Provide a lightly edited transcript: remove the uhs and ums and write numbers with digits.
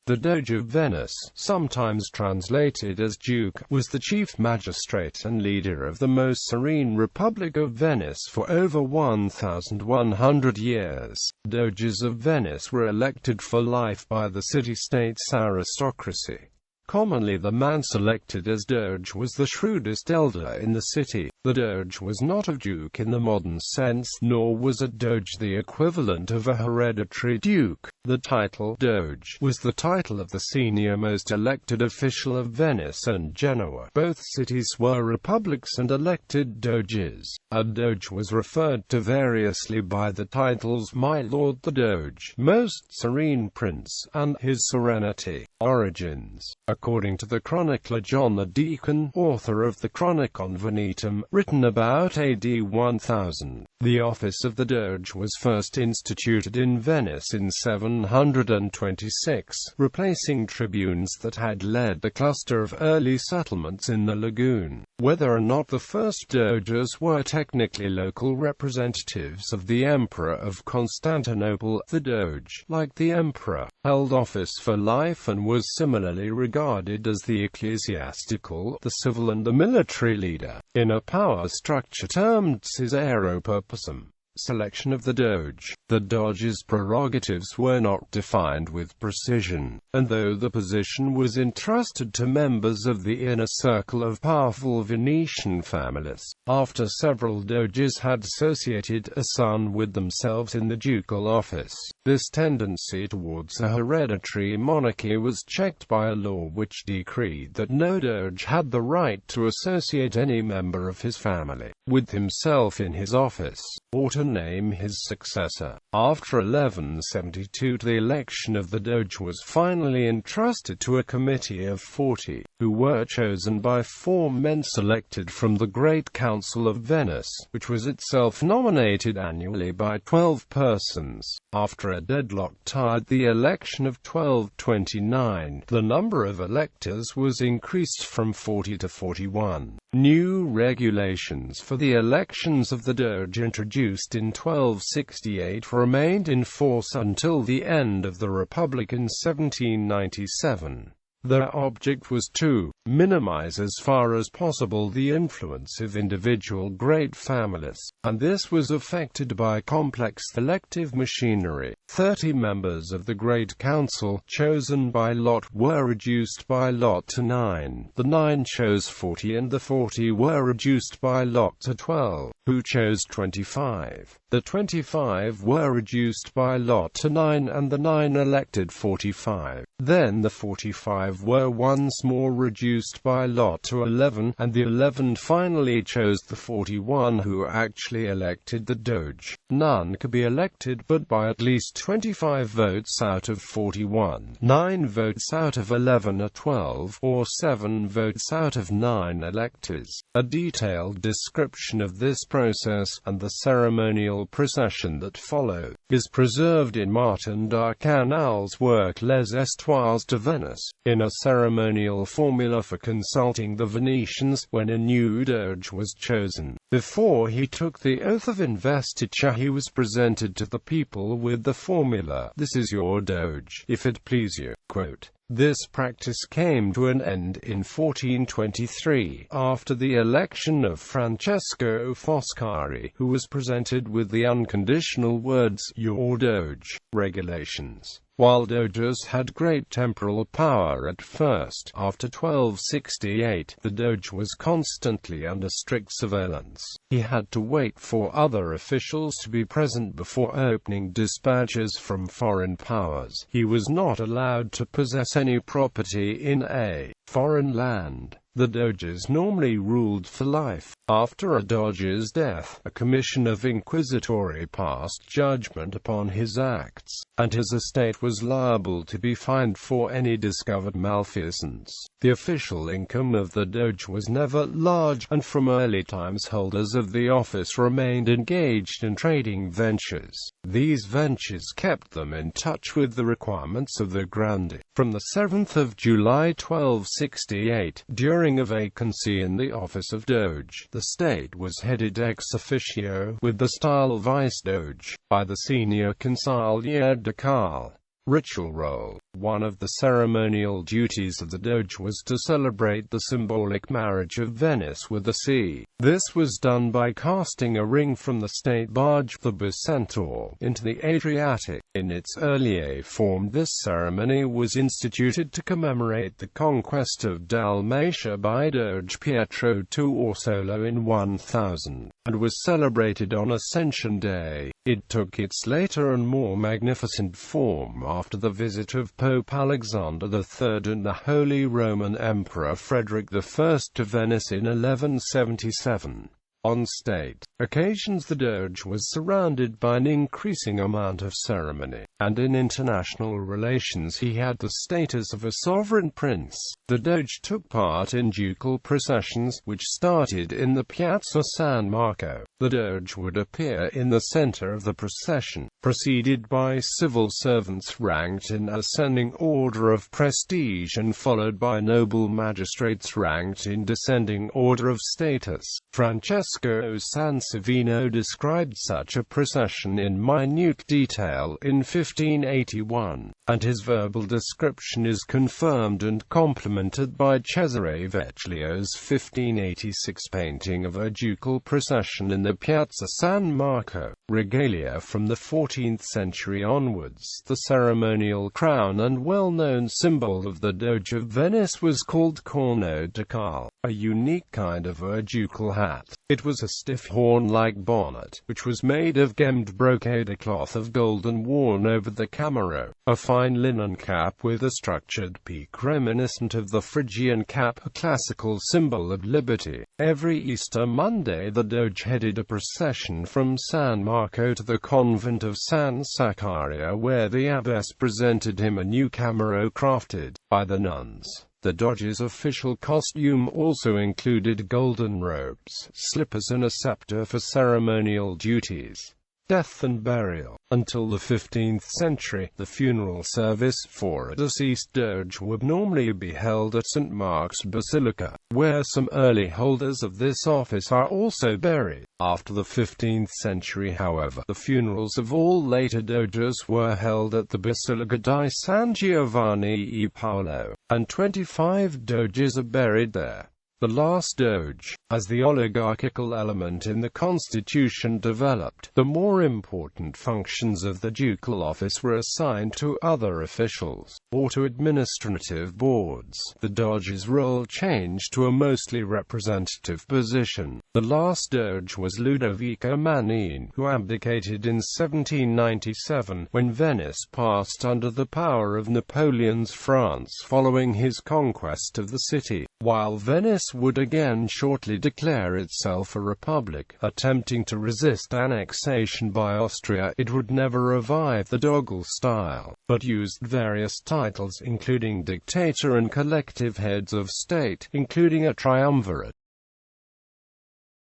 The Doge of Venice, sometimes translated as Duke, was the chief magistrate and leader of the most serene Republic of Venice for over 1,100 years. Doges of Venice were elected for life by the city-state's aristocracy. Commonly the man selected as Dirge was the shrewdest elder in the city. The Dirge was not a duke in the modern sense, nor was a Doge the equivalent of a hereditary duke. The title Doge was the title of the senior-most elected official of Venice and Genoa. Both cities were republics and elected Doges. A Doge was referred to variously by the titles My Lord the Doge, Most Serene Prince, and His Serenity. Origins. According to the chronicler John the Deacon, author of the Chronicon Venetum, written about AD 1000, the office of the Dirge was first instituted in Venice in 726, replacing tribunes that had led the cluster of early settlements in the lagoon. Whether or not the first Doges were technically local representatives of the Emperor of Constantinople, the Doge, like the Emperor, held office for life and was similarly regarded as the ecclesiastical, the civil and the military leader, in a power structure termed caesaro purposum. Selection of the Doge. The Doge's prerogatives were not defined with precision, and though the position was entrusted to members of the inner circle of powerful Venetian families, after several Doges had associated a son with themselves in the ducal office, this tendency towards a hereditary monarchy was checked by a law which decreed that no Doge had the right to associate any member of his family with himself in his office, or to name his successor. After 1172 the election of the Doge was finally entrusted to a committee of 40, who were chosen by 4 men selected from the Great Council of Venice, which was itself nominated annually by 12 persons. After a deadlock tied the election of 1229, the number of electors was increased from 40 to 41. New regulations for the elections of the Dirge introduced in 1268 remained in force until the end of the Republic in 1797. Their object was to minimize as far as possible the influence of individual great families, and this was effected by complex elective machinery. 30 members of the Great Council, chosen by lot, were reduced by lot to 9. The 9 chose 40 and the 40 were reduced by lot to 12, who chose 25. The 25 were reduced by lot to 9 and the 9 elected 45. Then the 45 were once more reduced by lot to 11, and the 11 finally chose the 41 who actually elected the Doge. None could be elected but by at least 25 votes out of 41, 9 votes out of 11 or 12, or 7 votes out of 9 electors. A detailed description of this process, and the ceremonial procession that followed, is preserved in Martin d'Arcanal's work Les Histoires de Venice. In a ceremonial formula for consulting the Venetians, when a new Doge was chosen, before he took the oath of investiture he was presented to the people with the formula, "This is your Doge, if it please you." Quote, this practice came to an end in 1423, after the election of Francesco Foscari, who was presented with the unconditional words, "Your Doge." Regulations. While Doges had great temporal power at first, after 1268, the Doge was constantly under strict surveillance. He had to wait for other officials to be present before opening dispatches from foreign powers. He was not allowed to possess any property in a foreign land. The Doges normally ruled for life. After a Doge's death, a commission of inquisitori passed judgment upon his acts, and his estate was liable to be fined for any discovered malfeasance. The official income of the Doge was never large, and from early times holders of the office remained engaged in trading ventures. These ventures kept them in touch with the requirements of the grande. From the 7th of July 1268, during a vacancy in the office of Doge, the state was headed ex officio, with the style vice-doge, by the senior consigliere ducale. Ritual role. One of the ceremonial duties of the Doge was to celebrate the symbolic marriage of Venice with the sea. This was done by casting a ring from the state barge, the Bicentaur, into the Adriatic. In its earlier form, this ceremony was instituted to commemorate the conquest of Dalmatia by Doge Pietro II Orsolino in 1000, and was celebrated on Ascension Day. It took its later and more magnificent form after the visit of Pope Alexander III and the Holy Roman Emperor Frederick I to Venice in 1177. On state occasions, the Doge was surrounded by an increasing amount of ceremony, and in international relations he had the status of a sovereign prince. The Doge took part in ducal processions, which started in the Piazza San Marco. The Doge would appear in the center of the procession, preceded by civil servants ranked in ascending order of prestige and followed by noble magistrates ranked in descending order of status. Francesco Sansovino described such a procession in minute detail in 1581, and his verbal description is confirmed and complemented by Cesare Vecchio's 1586 painting of a ducal procession in the Piazza San Marco. Regalia. From the 14th century onwards, the ceremonial crown and well-known symbol of the Doge of Venice was called corno ducale, a unique kind of a ducal hat. It was a stiff horn-like bonnet, which was made of gemmed brocade cloth of gold and worn over the camero. A fine linen cap with a structured peak reminiscent of the Phrygian cap, a classical symbol of liberty. Every Easter Monday the Doge headed a procession from San Marco to the convent of San Saccaria, where the abbess presented him a new camero crafted by the nuns. The Doge's official costume also included golden robes, slippers and a scepter for ceremonial duties. Death and burial. Until the 15th century, the funeral service for a deceased Doge would normally be held at St. Mark's Basilica, where some early holders of this office are also buried. After the 15th century, however, the funerals of all later Doges were held at the Basilica di San Giovanni e Paolo, and 25 Doges are buried there. The last Doge. As the oligarchical element in the constitution developed, the more important functions of the ducal office were assigned to other officials, or to administrative boards. The Doge's role changed to a mostly representative position. The last Doge was Ludovico Manin, who abdicated in 1797, when Venice passed under the power of Napoleon's France following his conquest of the city, while Venice would again shortly declare itself a republic, attempting to resist annexation by Austria. It would never revive the dogal style, but used various titles including dictator and collective heads of state, including a triumvirate.